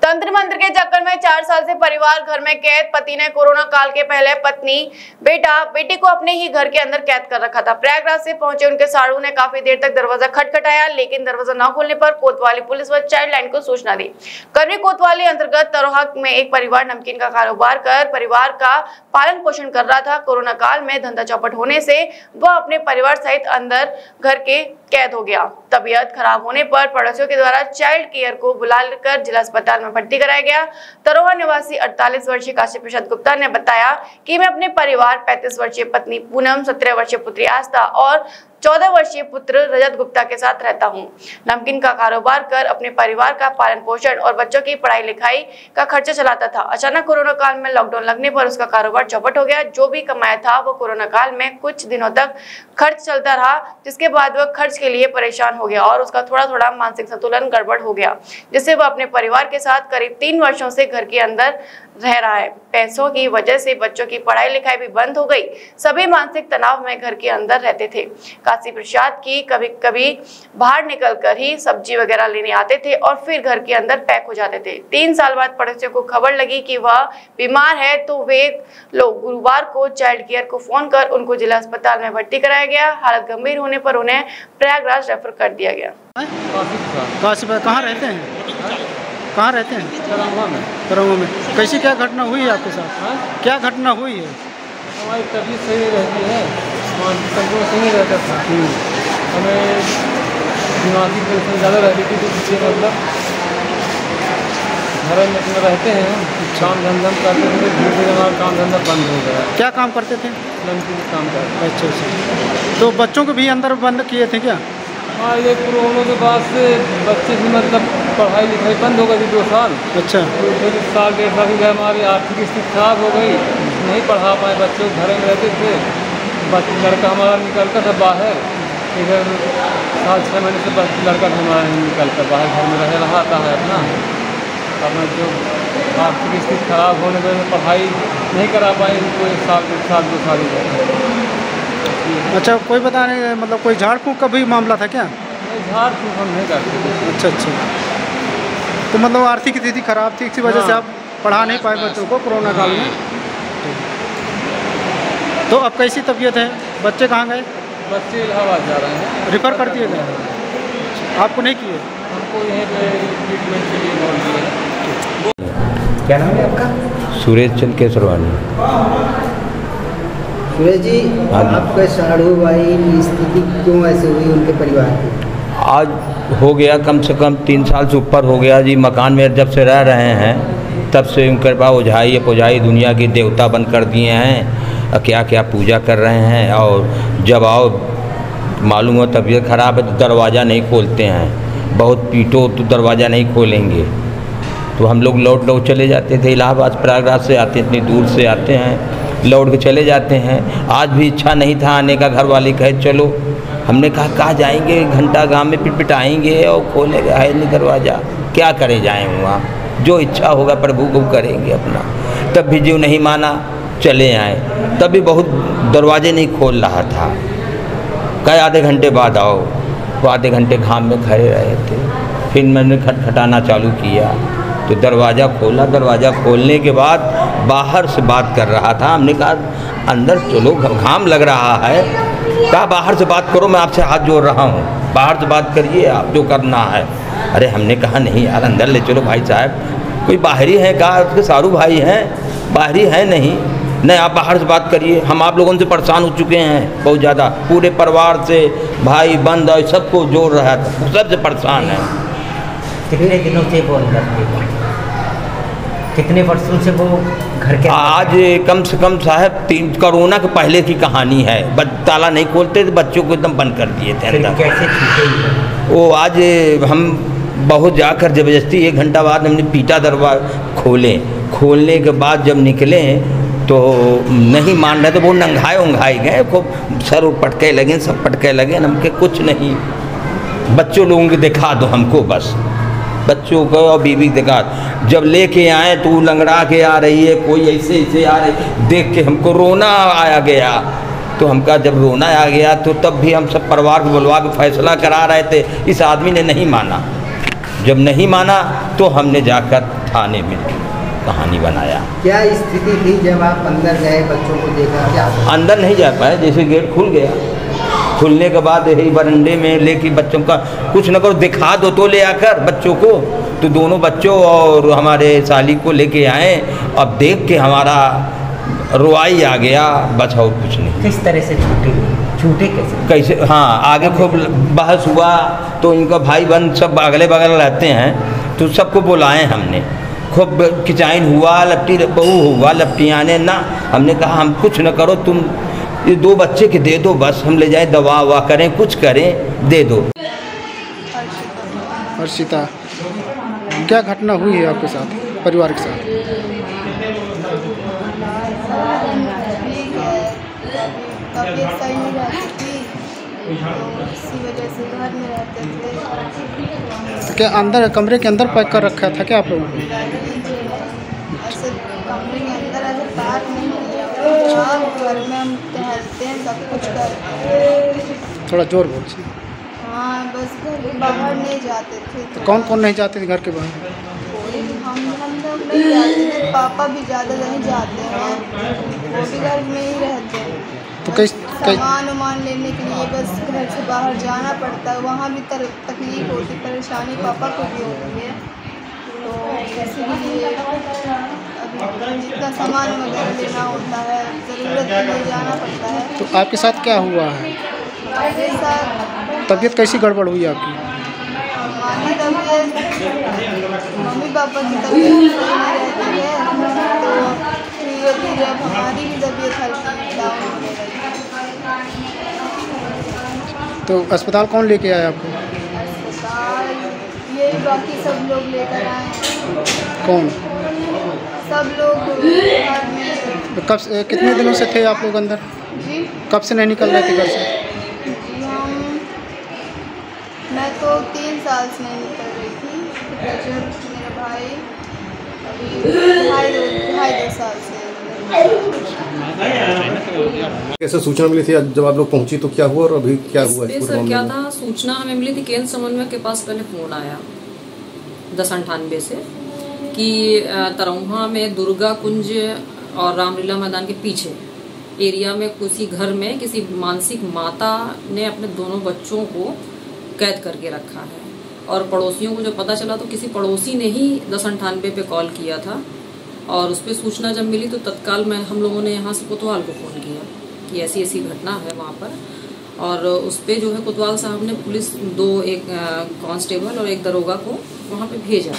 तंत्र मंत्र के चक्कर में 4 साल से परिवार घर में कैद। पति ने कोरोना काल के पहले पत्नी, बेटी को अपने ही घर के अंदर कैद कर रखा था। प्रयागराज से पहुंचे उनके साड़ू ने काफी देर तक दरवाजा खटखटाया, लेकिन दरवाजा न खोलने पर कोतवाली पुलिस व चाइल्ड लाइन को सूचना दी। करनी कोतवाली अंतर्गत तरोहा में एक परिवार नमकीन का कारोबार कर परिवार का पालन पोषण कर रहा था। कोरोना काल में धंधा चौपट होने से वह अपने परिवार सहित अंदर घर के कैद हो गया। तबीयत खराब होने पर पड़ोसियों के द्वारा चाइल्ड केयर को बुलाकर जिला अस्पताल में भर्ती कराया गया। तरोहा निवासी 48 वर्षीय काशी प्रसाद गुप्ता ने बताया कि मैं अपने परिवार 35 वर्षीय पत्नी पूनम, 17 वर्षीय पुत्री आस्था और 14 वर्षीय पुत्र रजत गुप्ता के साथ रहता हूं। नमकीन का कारोबार कर अपने परिवार का पालन पोषण और बच्चों की पढ़ाई लिखाई का खर्चा चलाता था। अचानक कोरोना काल में लॉकडाउन लगने पर उसका कारोबार चौपट हो गया। जो भी कमाया था वो कोरोना काल में कुछ दिनों तक खर्च चलता रहा, जिसके बाद वह खर्च के लिए परेशान हो गया और उसका थोड़ा थोड़ा मानसिक संतुलन गड़बड़ हो गया, जिससे वह अपने परिवार के साथ करीब 3 वर्षों से घर के अंदर रह रहा है। पैसों की वजह से बच्चों की पढ़ाई लिखाई भी बंद हो गई। सभी मानसिक तनाव में घर के अंदर रहते थे। काशी प्रसाद की कभी कभी बाहर निकलकर ही सब्जी वगैरह लेने आते थे और फिर घर के अंदर पैक हो जाते थे। 3 साल बाद पड़ोसियों को खबर लगी कि वह बीमार है, तो वे लोग गुरुवार को चाइल्ड केयर को फोन कर उनको जिला अस्पताल में भर्ती कराया गया। हालत गंभीर होने पर उन्हें प्रयागराज रेफर कर दिया गया। कहाँ रहते हैं? कहाँ रहते हैं? तरोहा में। कैसी क्या घटना हुई है आपके साथ? क्या घटना हुई है? हमारी तबीयत सही रहती है, संतुलन सही रहता था। हमें दिमागी टेंशन ज़्यादा रहती थी, तो इसलिए मतलब घर में अपना रहते हैं, काम धंधा करते थे, धीरे धीरे हमारा काम धंधा बंद हो गया। क्या काम करते थे? नमकीन काम करते। अच्छा। तो बच्चों को भी अंदर बंद किए थे क्या? हाँ, ये कोरोना के बाद से बच्चे भी मतलब पढ़ाई लिखाई बंद हो गई 2 साल। अच्छा। तो फिर साल 1.5 साल की हमारी आर्थिक स्थिति खराब हो गई, नहीं पढ़ा पाए बच्चे, घर में रहते थे। लड़का हमारा निकलता था बाहर, इधर 7-6 महीने से लड़का हमारा निकलता बाहर घर में रहा था अपना। अपना जो आर्थिक स्थिति खराब होने पर पढ़ाई नहीं करा पाए, कोई 1 साल 2 साल ही। अच्छा, कोई बता नहीं, मतलब कोई झाड़ फूँक का भी मामला था क्या? नहीं, झाड़ फूँक हम नहीं करते। अच्छा। तो मतलब आर्थिक स्थिति खराब थी, इसी वजह से आप पढ़ा नहीं पाए बच्चों को कोरोना काल में। तो अब कैसी तबीयत है? बच्चे कहाँ गए? बच्चे इलाहाबाद जा रहे हैं। रिफ़र कर दिए गए? आपको नहीं किए? हमको यहीं पे ट्रीटमेंट के लिए बोल दिए। क्या नाम है आपका? सुरेश चंद केसरवानी। सुरेश जी, आपका साड़ू भाई की स्थिति क्यों ऐसे हुई उनके परिवार की? आज हो गया कम से कम 3 साल से ऊपर हो गया जी। मकान में जब से रह रहे हैं तब से उनके पास ओझाई पुजाई दुनिया की देवता बंद कर दिए हैं, क्या क्या पूजा कर रहे हैं। और जब आओ मालूम हो तबीयत ख़राब है तो दरवाज़ा नहीं खोलते हैं, बहुत पीटो तो दरवाज़ा नहीं खोलेंगे। तो हम लोग लौट चले जाते थे। इलाहाबाद प्रयागराज से आते, इतनी दूर से आते हैं, लौट के चले जाते हैं। आज भी इच्छा नहीं था आने का, घर वाले कहे चलो। हमने कहा जाएंगे, घंटा गाँव में पिटपिटाएंगे और खोलेगा है नहीं दरवाज़ा, क्या करे जाएँ वहाँ, जो इच्छा होगा प्रभु को करेंगे अपना। तब भी जो नहीं माना चले आए, तब भी बहुत दरवाजे नहीं खोल रहा था। कहे आधे घंटे बाद आओ, वो आधे घंटे घाम में खड़े रहे थे। फिर मैंने खटखटाना चालू किया तो दरवाज़ा खोला। दरवाज़ा खोलने के बाद बाहर से बात कर रहा था। हमने कहा अंदर चलो, घाम लग रहा है। कहा बाहर से बात करो, मैं आपसे हाथ जोड़ रहा हूँ, बाहर से बात करिए आप जो करना है। अरे हमने कहा नहीं यार, अंदर ले चलो भाई साहब, कोई बाहरी है? कहा उसके सारू भाई हैं, बाहरी है नहीं आप बाहर से बात करिए, हम आप लोगों से परेशान हो चुके हैं बहुत ज़्यादा, पूरे परिवार से, भाई बंद और सबको जोड़ रहा था, सबसे परेशान है। कितने दिनों से वो अंदर थे? कितने वर्षों से वो घर के? आज कम से कम साहब 3 कोरोना के पहले की कहानी है। ताला नहीं खोलते थे, बच्चों को एकदम बंद कर दिए थे अंदर। कैसे छूटे? वो आज हम बहुत जाकर ज़बरदस्ती 1 घंटा बाद हमने पीटा, दरवाज़ा खोलने के बाद जब निकले तो नहीं मान रहे, तो वो नंगाए गए, खूब सर पटके लगे, सब पटके लगे। हमके कुछ नहीं, बच्चों लोगों को दिखा दो हमको, बस बच्चों को और बीवी दिखा। जब लेके आए तो लंगड़ा के आ रही है, कोई ऐसे आ रही, देख के हमको रोना आया गया। तो हमका जब रोना आ गया तो तब भी हम सब परिवार को बुलवा के फैसला करा रहे थे, इस आदमी ने नहीं माना। जब नहीं माना तो हमने जाकर थाने में कहानी बनाया। क्या स्थिति थी जब आप अंदर गए, बच्चों को देखा? क्या अंदर नहीं जा पाए, जैसे गेट खुल गया, खुलने के बाद यही बरंडे में लेके बच्चों का कुछ न करो दिखा दो तो ले आकर बच्चों को, तो दोनों बच्चों और हमारे साली को लेके आए। अब देख के हमारा रुआई आ गया, बस और कुछ नहीं। किस तरह से छूटे कैसे? हाँ, आगे खूब बहस हुआ तो इनका भाई बहन सब अगले बगल रहते हैं, तो सबको बुलाएं हमने, खूब खिंचाइन हुआ, लपटी बहू हुआ, लपटियाने ना। हमने कहा हम कुछ न करो, तुम ये 2 बच्चे के दे दो, बस हम ले जाए दवा ववा करें, कुछ करें, दे दो। हर्षिता, क्या घटना हुई है आपके साथ, परिवार के साथ? तबीयत सही नहीं रहती थी, तो इसी वजह से घर में रहते थे। तो क्या अंदर कमरे के अंदर पैक कर रखा था क्या आप लोगों को? ऐसे कमरे के अंदर ऐसे पैक नहीं किया, घर में हम टहलते हैं, सब कुछ करते हैं। थोड़ा जोर बोलिए। हाँ, बस घर के बाहर नहीं जाते थे। तो कौन कौन नहीं जाते थे घर के बाहर? हम लोग नहीं जाते थे, पापा भी ज़्यादा नहीं जाते हैं, वो भी घर में ही रहते हैं। तो सामान वामान लेने के लिए बस घर से बाहर जाना पड़ता है, वहाँ भी तकलीफ होती, परेशानी पापा को भी होती है। तो इसीलिए अभी जितना सामान वगैरह लेना होता है, ज़रूरत के लिए जाना पड़ता है। तो आपके साथ क्या हुआ है? मेरे साथ तबीयत कैसी गड़बड़ हुई आपकी? हमारी तबीयत, मम्मी पापा की तबीयत सही नहीं रहती है, तो धीरे धीरे अब हमारी भी तबीयत हल्की डाउन होने लगी। तो अस्पताल कौन लेके आया आपको? अस्पताल यही बाकी सब लोग लेकर आए, कौन? सब लोग घर में। तो कितने दिनों से थे आप लोग अंदर? जी कब से नहीं निकल रहे थे घर से? जी मैं तो 3 साल से नहीं निकल रही थी, जब मेरा भाई अभी ढाई 2 साल से। कैसे सूचना मिली थी जब आप लोग पहुंची, तो क्या हुआ और अभी क्या हुआ? सर क्या था, सूचना हमें मिली थी केंद्र समन्वय के पास, पहले फोन आया 1098 से कि तरौहा में दुर्गा कुंज और रामलीला मैदान के पीछे एरिया में किसी घर में किसी मानसिक माता ने अपने दोनों बच्चों को कैद करके रखा है। और पड़ोसियों को जब पता चला तो किसी पड़ोसी ने ही 1098 पे कॉल किया था, और उस पर सूचना जब मिली तो तत्काल हम लोगों ने यहाँ से कोतवाल को फ़ोन किया कि ऐसी ऐसी घटना है वहाँ पर। और उस पर जो है कोतवाल साहब ने पुलिस 2 एक कांस्टेबल और एक दरोगा को वहाँ पे भेजा।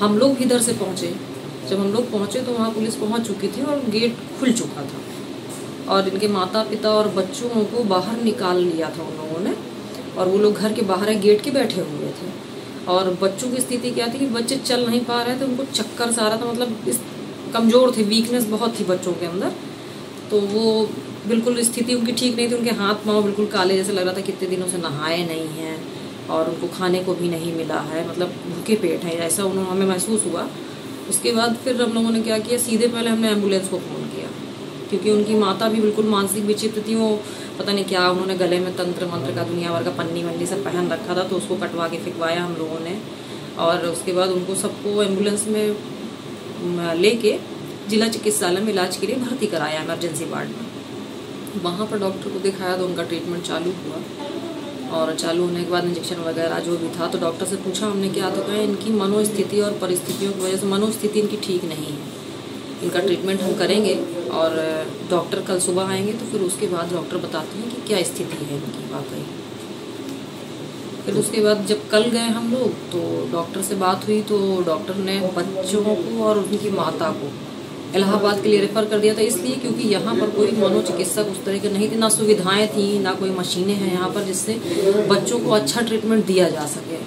हम लोग भी इधर से पहुँचे, जब हम लोग पहुँचे तो वहाँ पुलिस पहुँच चुकी थी और गेट खुल चुका था, और इनके माता पिता और बच्चों को बाहर निकाल लिया था उन लोगों ने, और वो लोग घर के बाहर गेट के बैठे हुए थे। और बच्चों की स्थिति क्या थी कि बच्चे चल नहीं पा रहे थे, उनको चक्कर सा आ रहा था, मतलब कमज़ोर थे, वीकनेस बहुत थी बच्चों के अंदर, तो वो बिल्कुल स्थिति उनकी ठीक नहीं थी। उनके हाथ पाँव बिल्कुल काले जैसे लग रहा था, कितने दिनों से नहाए नहीं हैं और उनको खाने को भी नहीं मिला है, मतलब भूखे पेट हैं, ऐसा उन्होंने हमें महसूस हुआ। उसके बाद फिर हम लोगों ने क्या किया, सीधे पहले हमने एम्बुलेंस को फ़ोन किया, क्योंकि उनकी माता भी बिल्कुल मानसिक विचित्र थी। वो पता नहीं क्या, उन्होंने गले में तंत्र मंत्र का दुनिया भर का पन्नी वन्नी सब पहन रखा था, तो उसको कटवा के फिकवाया हम लोगों ने। और उसके बाद उनको सबको एम्बुलेंस में लेके जिला चिकित्सालय में इलाज के लिए भर्ती कराया इमरजेंसी वार्ड में। वहाँ पर डॉक्टर को दिखाया तो उनका ट्रीटमेंट चालू हुआ, और चालू होने के बाद इंजेक्शन वगैरह जो भी था, तो डॉक्टर से पूछा हमने क्या, तो कहा इनकी मनोस्थिति और परिस्थितियों की वजह से मनोस्थिति इनकी ठीक नहीं है, इनका ट्रीटमेंट हम करेंगे और डॉक्टर कल सुबह आएंगे, तो फिर उसके बाद डॉक्टर बताते हैं कि क्या स्थिति है इनकी वाकई। फिर उसके बाद जब कल गए हम लोग तो डॉक्टर से बात हुई, तो डॉक्टर ने बच्चों को और उनकी माता को इलाहाबाद के लिए रेफ़र कर दिया था, इसलिए क्योंकि यहाँ पर कोई मनोचिकित्सक उस तरह के नहीं थे, ना सुविधाएं थी, ना कोई मशीनें हैं यहाँ पर जिससे बच्चों को अच्छा ट्रीटमेंट दिया जा सके।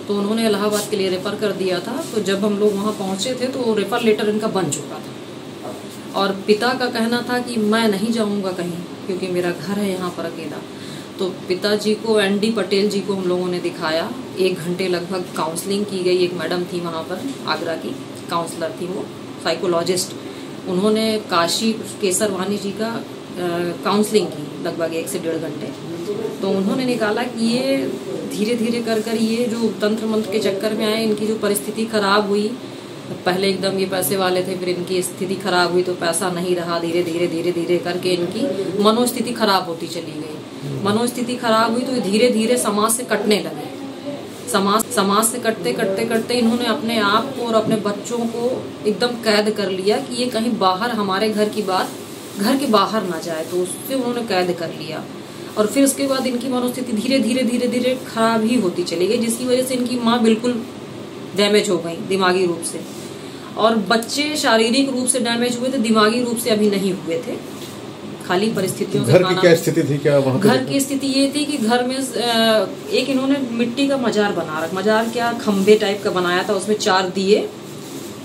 तो उन्होंने इलाहाबाद के लिए रेफ़र कर दिया था। तो जब हम लोग वहाँ पहुँचे थे तो रेफ़र लेटर इनका बन चुका था, और पिता का कहना था कि मैं नहीं जाऊँगा कहीं क्योंकि मेरा घर है यहाँ पर अकेला। तो पिताजी को ND पटेल जी को हम लोगों ने दिखाया, 1 घंटे लगभग काउंसलिंग की गई। एक मैडम थी वहाँ पर, आगरा की काउंसलर थी, वो साइकोलॉजिस्ट, उन्होंने काशी केसरवानी जी का काउंसलिंग की लगभग 1 से 1.5 घंटे। तो उन्होंने निकाला कि ये धीरे धीरे कर कर ये जो तंत्र मंत्र के चक्कर में आए, इनकी जो परिस्थिति खराब हुई, पहले एकदम ये पैसे वाले थे, फिर इनकी स्थिति खराब हुई तो पैसा नहीं रहा, धीरे धीरे धीरे धीरे करके इनकी मनोस्थिति खराब होती चली गई। मनोस्थिति खराब हुई तो धीरे धीरे समाज से कटने लगे। समाज से कटते कटते कटते इन्होंने अपने आप को और अपने बच्चों को एकदम कैद कर लिया कि ये कहीं बाहर हमारे घर की बात घर के बाहर ना जाए, तो उससे उन्होंने कैद कर लिया। और फिर उसके बाद इनकी मनोस्थिति धीरे धीरे धीरे धीरे खराब ही होती चली गई, जिसकी वजह से इनकी माँ बिल्कुल डैमेज हो गई दिमागी रूप से, और बच्चे शारीरिक रूप से डैमेज हुए थे, दिमागी रूप से अभी नहीं हुए थे। खाली परिस्थितियों घर की क्या स्थिति थी, क्या वहाँ घर की स्थिति ये थी कि घर में एक इन्होंने मिट्टी का मजार बना रखा, मजार क्या खंबे टाइप का बनाया था, उसमें 4 दिए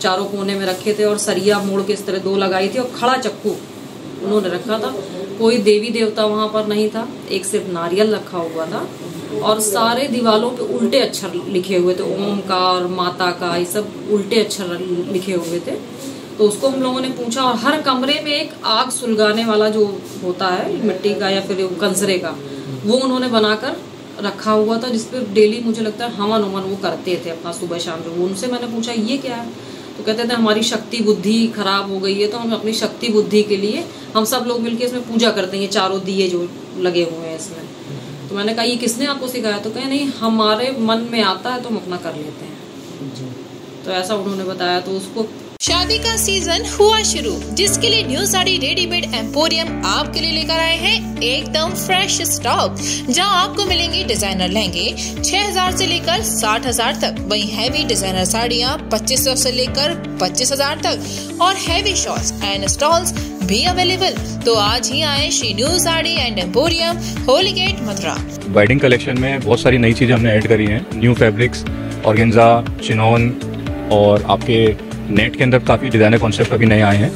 चारों कोने में रखे थे और सरिया मोड़ के इस तरह 2 लगाई थी और खड़ा चक्कू उन्होंने रखा था। कोई देवी देवता वहाँ पर नहीं था, एक सिर्फ नारियल रखा हुआ था और सारे दीवालों पे उल्टे अक्षर लिखे हुए थे, ओम का और माता का, ये सब उल्टे अक्षर लिखे हुए थे। तो उसको हम लोगों ने पूछा, और हर कमरे में एक आग सुलगाने वाला जो होता है मिट्टी का या फिर कंसरे का, वो उन्होंने बनाकर रखा हुआ था, जिसपे डेली मुझे लगता है हवन उमन वो करते थे अपना सुबह शाम को। उनसे मैंने पूछा ये क्या है, तो कहते थे हमारी शक्ति बुद्धि खराब हो गई है, तो हम अपनी शक्ति बुद्धि के लिए हम सब लोग मिलकर इसमें पूजा करते हैं, ये 4 दिए जो लगे हुए हैं इसमें। तो मैंने कहा ये किसने आपको सिखाया, तो कहे नहीं हमारे मन में आता है तो हम अपना कर लेते हैं। तो ऐसा उन्होंने बताया। तो उसको शादी का सीजन हुआ शुरू, जिसके लिए न्यू साड़ी रेडीमेड एम्पोरियम आपके लिए लेकर आए हैं एकदम फ्रेश स्टॉक, जहां आपको मिलेंगे डिजाइनर लहंगे 6000 से लेकर 60000 तक, वहीं हैवी डिजाइनर साड़ियां 2500 से लेकर 25000 तक और हैवी शॉर्ट्स एंड स्टॉल्स भी अवेलेबल। तो आज ही आए Shri new sari and emporium, Holi Gate, Mathura. Wedding collection में बहुत सारी नई चीजें हमने ऐड करी हैं, न्यू फैब्रिक्स, ऑर्गेन्जा, चिनोन और आपके नेट के अंदर काफ़ी डिज़ाइनर कॉन्सेप्ट अभी नए आए हैं।